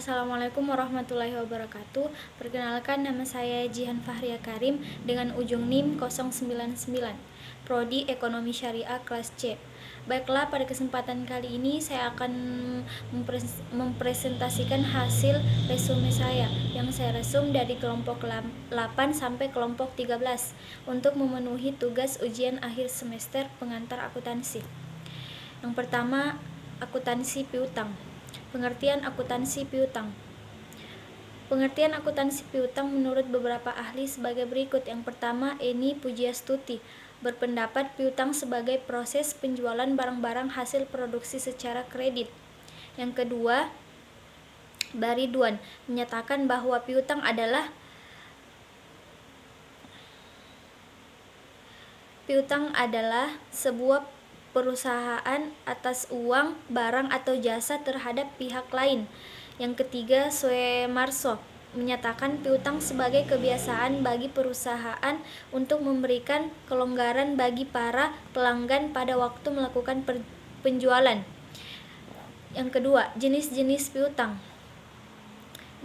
Assalamualaikum warahmatullahi wabarakatuh. Perkenalkan, nama saya Jihan Fahria Karim dengan ujung NIM 099, Prodi Ekonomi Syariah kelas C. Baiklah, pada kesempatan kali ini saya akan mempresentasikan hasil resume saya yang saya resum dari kelompok 8 sampai kelompok 13 untuk memenuhi tugas ujian akhir semester pengantar akuntansi. Yang pertama, akuntansi piutang. Pengertian akuntansi piutang. Pengertian akuntansi piutang menurut beberapa ahli sebagai berikut. Yang pertama, Eni Pujiastuti berpendapat piutang sebagai proses penjualan barang-barang hasil produksi secara kredit. Yang kedua, Baridwan menyatakan bahwa piutang adalah sebuah perusahaan atas uang, barang atau jasa terhadap pihak lain. Yang ketiga, Suemarso menyatakan piutang sebagai kebiasaan bagi perusahaan untuk memberikan kelonggaran bagi para pelanggan pada waktu melakukan penjualan. Yang kedua, jenis-jenis piutang,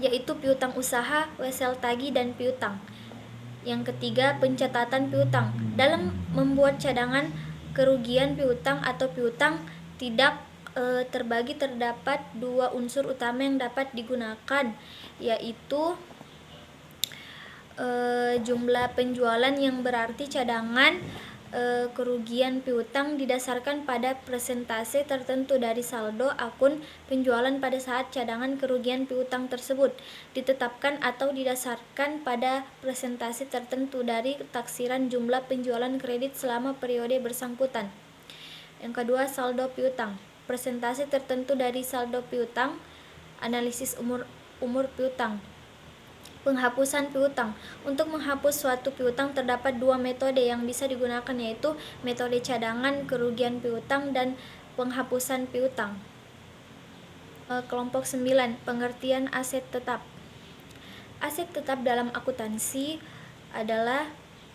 yaitu piutang usaha, wesel tagih, dan piutang. Yang ketiga, pencatatan piutang. Dalam membuat cadangan kerugian piutang atau piutang tidak terbagi, terdapat dua unsur utama yang dapat digunakan, yaitu jumlah penjualan, yang berarti cadangan kerugian piutang didasarkan pada persentase tertentu dari saldo akun penjualan pada saat cadangan kerugian piutang tersebut ditetapkan atau didasarkan pada persentase tertentu dari taksiran jumlah penjualan kredit selama periode bersangkutan. Yang kedua, saldo piutang. Persentase tertentu dari saldo piutang. Analisis umur piutang. Penghapusan piutang. Untuk menghapus suatu piutang terdapat dua metode yang bisa digunakan, yaitu metode cadangan kerugian piutang dan penghapusan piutang. Kelompok 9, pengertian aset tetap. Aset tetap dalam akuntansi adalah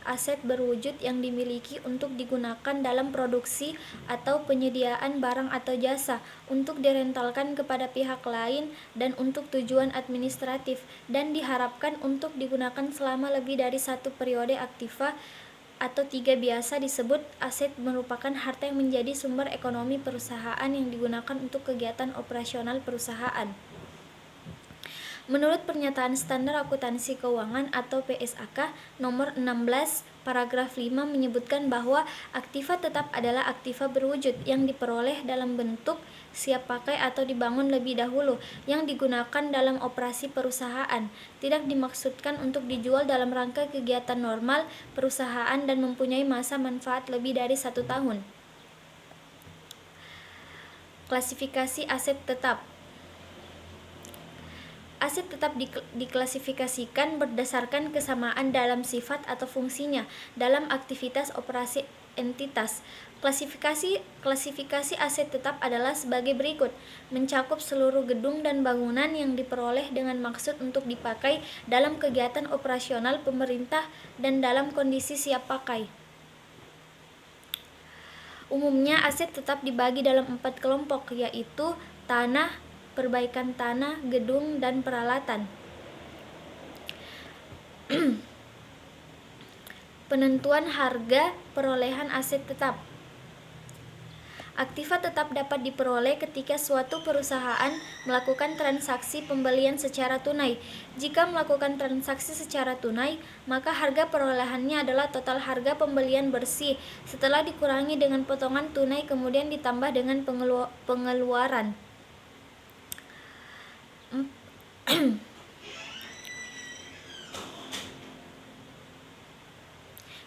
aset berwujud yang dimiliki untuk digunakan dalam produksi atau penyediaan barang atau jasa, untuk direntalkan kepada pihak lain dan untuk tujuan administratif, dan diharapkan untuk digunakan selama lebih dari satu periode aktiva atau 3. Biasa disebut aset merupakan harta yang menjadi sumber ekonomi perusahaan yang digunakan untuk kegiatan operasional perusahaan. Menurut Pernyataan Standar Akuntansi Keuangan atau PSAK nomor 16 paragraf 5 menyebutkan bahwa aktiva tetap adalah aktiva berwujud yang diperoleh dalam bentuk siap pakai atau dibangun lebih dahulu, yang digunakan dalam operasi perusahaan, tidak dimaksudkan untuk dijual dalam rangka kegiatan normal perusahaan, dan mempunyai masa manfaat lebih dari 1 tahun. Klasifikasi aset tetap. Aset tetap diklasifikasikan berdasarkan kesamaan dalam sifat atau fungsinya dalam aktivitas operasi entitas. Klasifikasi aset tetap adalah sebagai berikut: mencakup seluruh gedung dan bangunan yang diperoleh dengan maksud untuk dipakai dalam kegiatan operasional pemerintah dan dalam kondisi siap pakai. Umumnya aset tetap dibagi dalam 4 kelompok, yaitu tanah, perbaikan tanah, gedung, dan peralatan. Penentuan harga perolehan aset tetap. Aktiva tetap dapat diperoleh ketika suatu perusahaan melakukan transaksi pembelian secara tunai. Jika melakukan transaksi secara tunai, maka harga perolehannya adalah total harga pembelian bersih setelah dikurangi dengan potongan tunai kemudian ditambah dengan pengeluaran.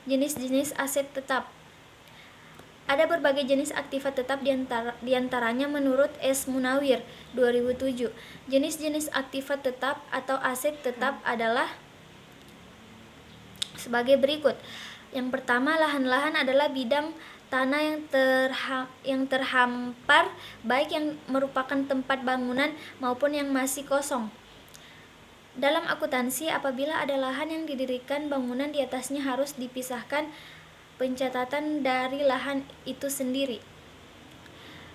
Jenis-jenis aset tetap. Ada berbagai jenis aktiva tetap, diantaranya menurut S. Munawir 2007. Jenis-jenis aktiva tetap atau aset tetap adalah sebagai berikut. Yang pertama, lahan-lahan adalah bidang tanah yang terhampar, baik yang merupakan tempat bangunan maupun yang masih kosong. Dalam akuntansi, apabila ada lahan yang didirikan bangunan di atasnya, harus dipisahkan pencatatan dari lahan itu sendiri.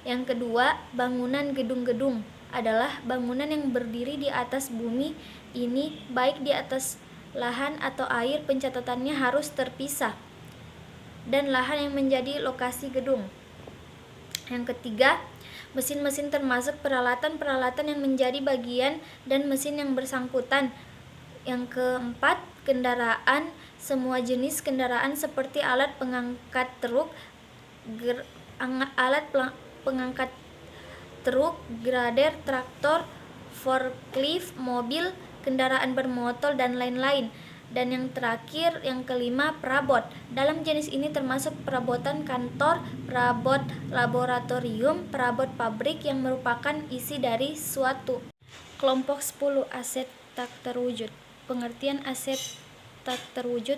Yang kedua, bangunan gedung-gedung. adalah bangunan yang berdiri di atas bumi ini, baik di atas lahan atau air. Pencatatannya harus terpisah, dan lahan yang menjadi lokasi gedung. Yang ketiga, mesin-mesin termasuk peralatan-peralatan yang menjadi bagian dan mesin yang bersangkutan. Yang keempat, kendaraan. Semua jenis kendaraan seperti alat pengangkat truk, grader, traktor, forklift, mobil, kendaraan bermotor, dan lain-lain. Dan yang terakhir, yang kelima, perabot. Dalam jenis ini termasuk perabotan kantor, perabot laboratorium, perabot pabrik yang merupakan isi dari suatu. Kelompok 10, aset tak terwujud. Pengertian aset tak terwujud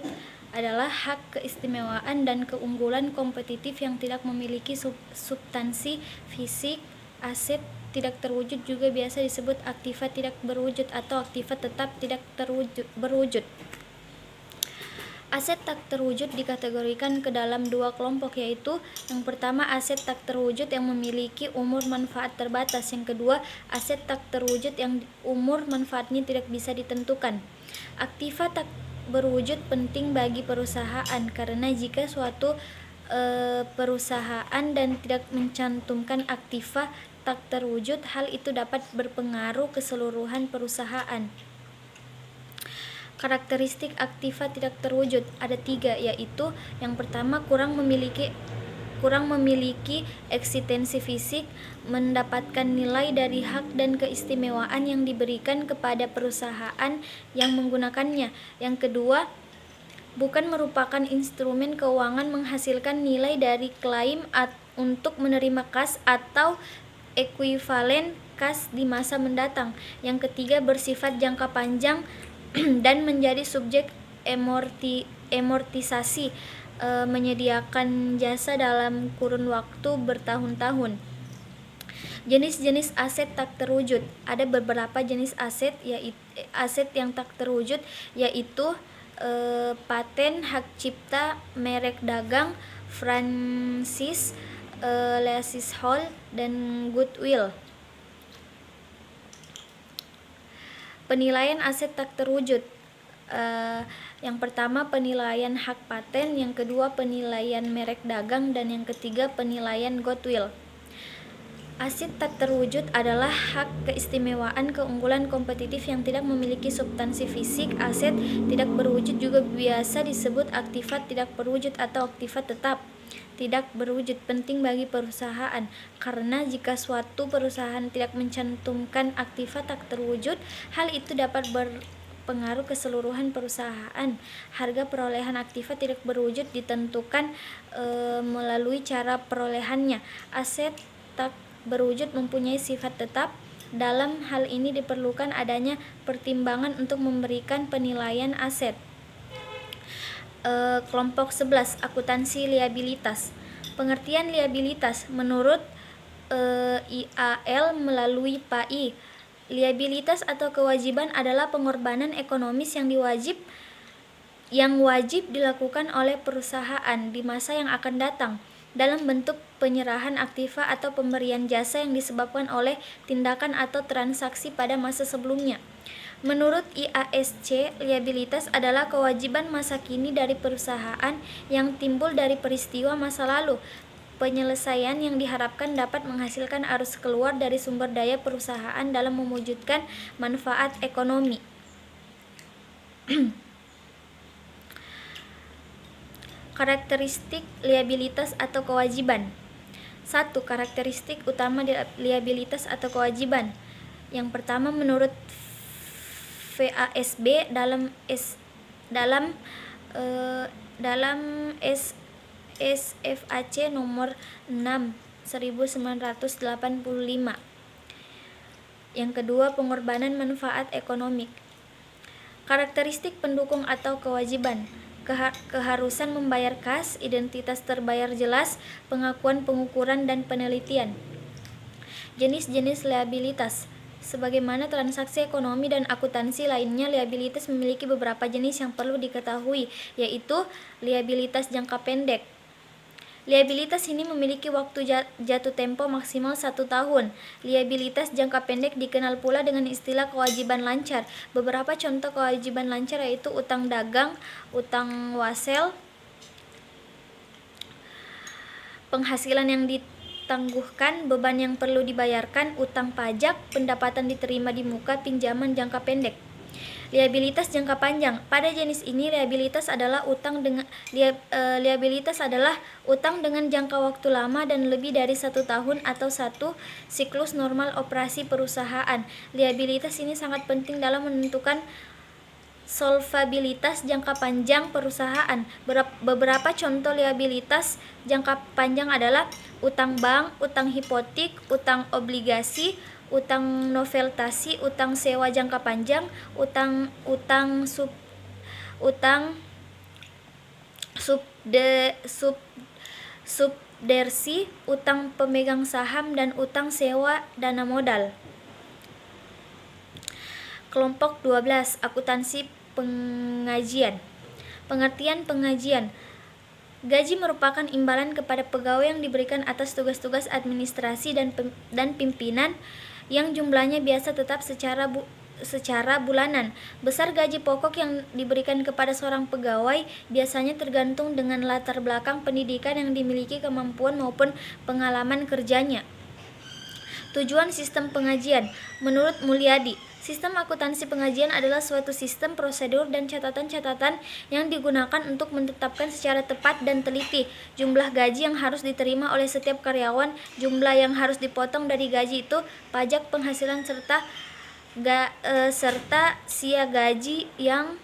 adalah hak keistimewaan dan keunggulan kompetitif yang tidak memiliki substansi fisik. Aset tidak terwujud juga biasa disebut aktiva tidak berwujud atau aktiva tetap tidak berwujud. Aset tak terwujud dikategorikan ke dalam dua kelompok, yaitu yang pertama aset tak terwujud yang memiliki umur manfaat terbatas, yang kedua aset tak terwujud yang umur manfaatnya tidak bisa ditentukan. Aktiva tak berwujud penting bagi perusahaan karena jika suatu perusahaan dan tidak mencantumkan aktiva tak terwujud, hal itu dapat berpengaruh keseluruhan perusahaan. Karakteristik aktiva tidak terwujud ada 3, yaitu yang pertama kurang memiliki eksistensi fisik, mendapatkan nilai dari hak dan keistimewaan yang diberikan kepada perusahaan yang menggunakannya. Yang kedua, bukan merupakan instrumen keuangan menghasilkan nilai dari klaim untuk menerima kas atau ekuivalen kas di masa mendatang. Yang ketiga, bersifat jangka panjang dan menjadi subjek amortisasi, menyediakan jasa dalam kurun waktu bertahun-tahun. Jenis-jenis aset tak terwujud ada beberapa jenis aset, yaitu aset yang tak terwujud, yaitu paten, hak cipta, merek dagang, franchise, leasehold, dan goodwill. Penilaian aset tak terwujud, yang pertama penilaian hak paten, yang kedua penilaian merek dagang, dan yang ketiga penilaian goodwill. Aset tak terwujud adalah hak keistimewaan keunggulan kompetitif yang tidak memiliki substansi fisik. Aset tidak berwujud juga biasa disebut aktiva tidak berwujud atau aktiva tetap tidak berwujud, penting bagi perusahaan karena jika suatu perusahaan tidak mencantumkan aktiva tak terwujud, hal itu dapat berpengaruh keseluruhan perusahaan. Harga perolehan aktiva tidak berwujud ditentukan melalui cara perolehannya. Aset tak berwujud mempunyai sifat tetap. Dalam hal ini diperlukan adanya pertimbangan untuk memberikan penilaian aset. Kelompok 11, akuntansi liabilitas. Pengertian liabilitas menurut IAL melalui PAI. Liabilitas atau kewajiban adalah pengorbanan ekonomis yang wajib dilakukan oleh perusahaan di masa yang akan datang dalam bentuk penyerahan aktiva atau pemberian jasa yang disebabkan oleh tindakan atau transaksi pada masa sebelumnya. Menurut IASC, liabilitas adalah kewajiban masa kini dari perusahaan yang timbul dari peristiwa masa lalu. Penyelesaian yang diharapkan dapat menghasilkan arus keluar dari sumber daya perusahaan dalam mewujudkan manfaat ekonomi. Karakteristik liabilitas atau kewajiban. 1. Karakteristik utama liabilitas atau kewajiban. Yang pertama, menurut VASB dalam SFAC nomor 6 1985. Yang kedua, pengorbanan manfaat ekonomi. Karakteristik pendukung atau kewajiban. Keharusan membayar kas, identitas terbayar jelas, pengakuan pengukuran dan penelitian. Jenis-jenis liabilitas. Sebagaimana transaksi ekonomi dan akuntansi lainnya, liabilitas memiliki beberapa jenis yang perlu diketahui, yaitu liabilitas jangka pendek. Liabilitas ini memiliki waktu jatuh tempo maksimal 1 tahun. Liabilitas jangka pendek dikenal pula dengan istilah kewajiban lancar. Beberapa contoh kewajiban lancar yaitu utang dagang, utang wasel, penghasilan yang ditangguhkan, beban yang perlu dibayarkan, utang pajak, pendapatan diterima di muka, pinjaman jangka pendek. Liabilitas jangka panjang. Pada jenis ini liabilitas adalah utang dengan jangka waktu lama dan lebih dari 1 tahun atau 1 siklus normal operasi perusahaan. Liabilitas ini sangat penting dalam menentukan solvabilitas jangka panjang perusahaan. Beberapa contoh liabilitas jangka panjang adalah utang bank, utang hipotek, utang obligasi, utang noveltasi, utang sewa jangka panjang, utang subdersi, utang pemegang saham, dan utang sewa dana modal. Kelompok 12, akuntansi pengajian. Pengertian pengajian. Gaji merupakan imbalan kepada pegawai yang diberikan atas tugas-tugas administrasi dan pimpinan yang jumlahnya biasa tetap secara bulanan. Besar gaji pokok yang diberikan kepada seorang pegawai biasanya tergantung dengan latar belakang pendidikan yang dimiliki, kemampuan maupun pengalaman kerjanya. Tujuan sistem pengajian. Menurut Mulyadi, sistem akuntansi pengajian adalah suatu sistem prosedur dan catatan-catatan yang digunakan untuk menetapkan secara tepat dan teliti jumlah gaji yang harus diterima oleh setiap karyawan, jumlah yang harus dipotong dari gaji itu, pajak penghasilan serta sia gaji yang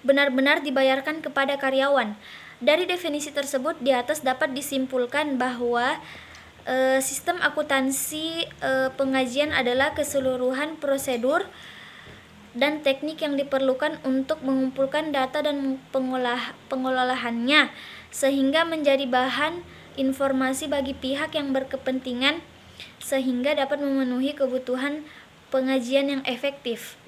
benar-benar dibayarkan kepada karyawan. Dari definisi tersebut di atas dapat disimpulkan bahwa sistem akuntansi pengajian adalah keseluruhan prosedur dan teknik yang diperlukan untuk mengumpulkan data dan pengolahannya sehingga menjadi bahan informasi bagi pihak yang berkepentingan sehingga dapat memenuhi kebutuhan pengajian yang efektif.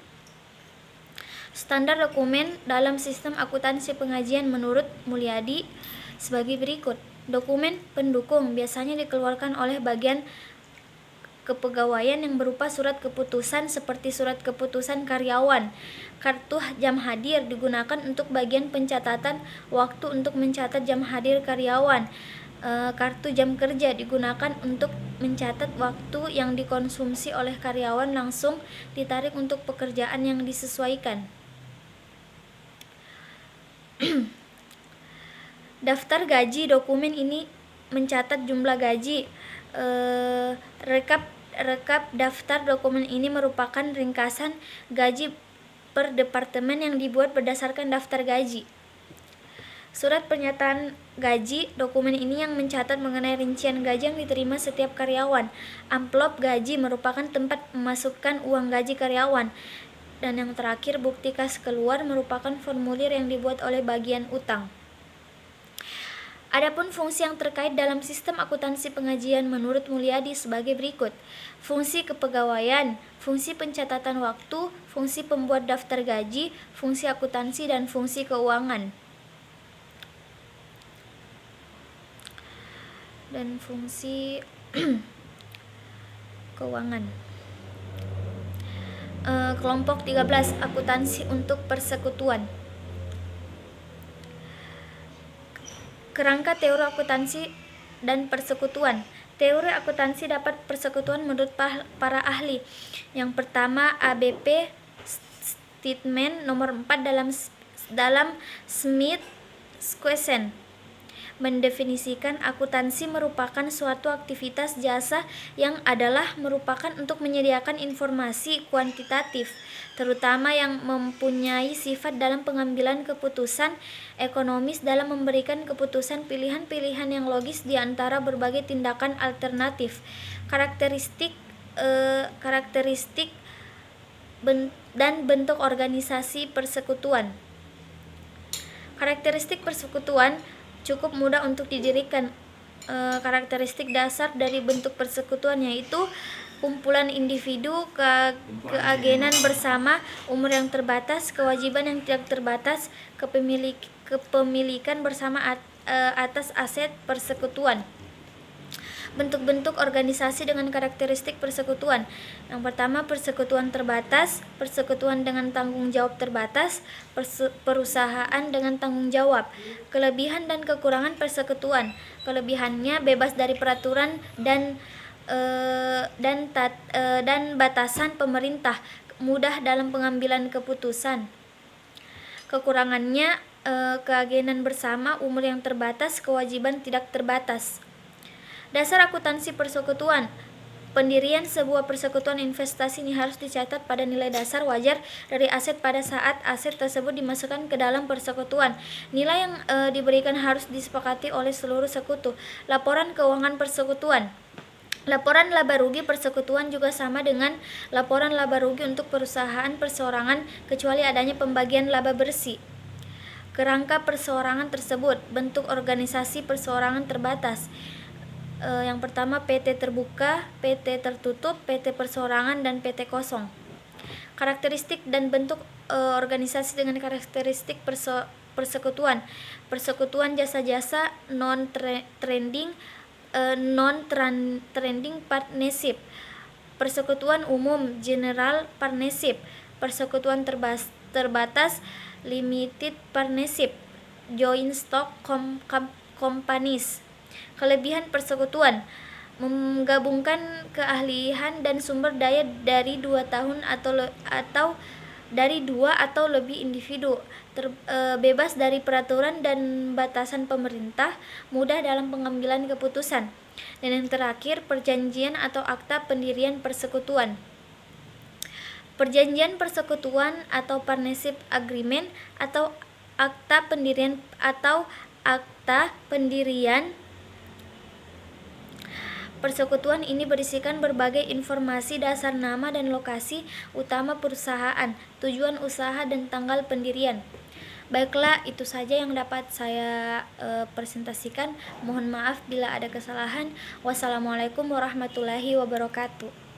Standar dokumen dalam sistem akuntansi pengajian menurut Mulyadi sebagai berikut. Dokumen pendukung biasanya dikeluarkan oleh bagian kepegawaian yang berupa surat keputusan seperti surat keputusan karyawan. Kartu jam hadir digunakan untuk bagian pencatatan waktu untuk mencatat jam hadir karyawan. Kartu jam kerja digunakan untuk mencatat waktu yang dikonsumsi oleh karyawan langsung ditarik untuk pekerjaan yang disesuaikan. Daftar gaji, dokumen ini mencatat jumlah gaji. Rekap daftar dokumen ini merupakan ringkasan gaji per departemen yang dibuat berdasarkan daftar gaji. Surat pernyataan gaji, dokumen ini yang mencatat mengenai rincian gaji yang diterima setiap karyawan. Amplop gaji merupakan tempat memasukkan uang gaji karyawan. Dan yang terakhir, bukti kas keluar merupakan formulir yang dibuat oleh bagian utang. Adapun fungsi yang terkait dalam sistem akuntansi pengajian menurut Mulyadi sebagai berikut. Fungsi kepegawaian, fungsi pencatatan waktu, fungsi pembuat daftar gaji, fungsi akuntansi, dan fungsi keuangan. Dan fungsi keuangan. Kelompok 13, akuntansi untuk persekutuan. Kerangka teori akuntansi dan persekutuan. Teori akuntansi dapat persekutuan menurut para ahli. Yang pertama, ABP Statement nomor 4 dalam Smith's Question mendefinisikan akuntansi merupakan suatu aktivitas jasa yang adalah merupakan untuk menyediakan informasi kuantitatif, terutama yang mempunyai sifat dalam pengambilan keputusan ekonomis dalam memberikan keputusan pilihan-pilihan yang logis di antara berbagai tindakan alternatif. Karakteristik dan bentuk organisasi persekutuan. Karakteristik persekutuan cukup mudah untuk didirikan. Karakteristik dasar dari bentuk persekutuan yaitu kumpulan individu, keagenan bersama, umur yang terbatas, kewajiban yang tidak terbatas, kepemilikan bersama atas aset persekutuan. Bentuk-bentuk organisasi dengan karakteristik persekutuan. Yang pertama, persekutuan terbatas, persekutuan dengan tanggung jawab terbatas, perusahaan dengan tanggung jawab. Kelebihan dan kekurangan persekutuan. Kelebihannya bebas dari peraturan dan batasan pemerintah, mudah dalam pengambilan keputusan. Kekurangannya keagenan bersama, umur yang terbatas, kewajiban tidak terbatas. Dasar akuntansi persekutuan. Pendirian sebuah persekutuan investasi ini harus dicatat pada nilai dasar wajar dari aset pada saat aset tersebut dimasukkan ke dalam persekutuan. Nilai yang diberikan harus disepakati oleh seluruh sekutu. Laporan keuangan persekutuan. Laporan laba rugi persekutuan juga sama dengan laporan laba rugi untuk perusahaan perseorangan kecuali adanya pembagian laba bersih. Kerangka perseorangan tersebut. Bentuk organisasi perseorangan terbatas. Yang pertama PT terbuka, PT tertutup, PT perseorangan, dan PT kosong. Karakteristik dan bentuk organisasi dengan karakteristik persekutuan. Persekutuan jasa-jasa non-trending partnership. Persekutuan umum general partnership. Persekutuan terbatas limited partnership. Joint stock companies. Kelebihan persekutuan. Menggabungkan keahlian dan sumber daya dari 2 tahun atau dari 2 atau lebih individu, bebas dari peraturan dan batasan pemerintah, mudah dalam pengambilan keputusan. Dan yang terakhir, perjanjian atau akta pendirian persekutuan. Perjanjian persekutuan atau partnership agreement atau akta pendirian persekutuan ini berisikan berbagai informasi dasar nama dan lokasi utama perusahaan, tujuan usaha, dan tanggal pendirian. Baiklah, itu saja yang dapat saya presentasikan. Mohon maaf bila ada kesalahan. Wassalamualaikum warahmatullahi wabarakatuh.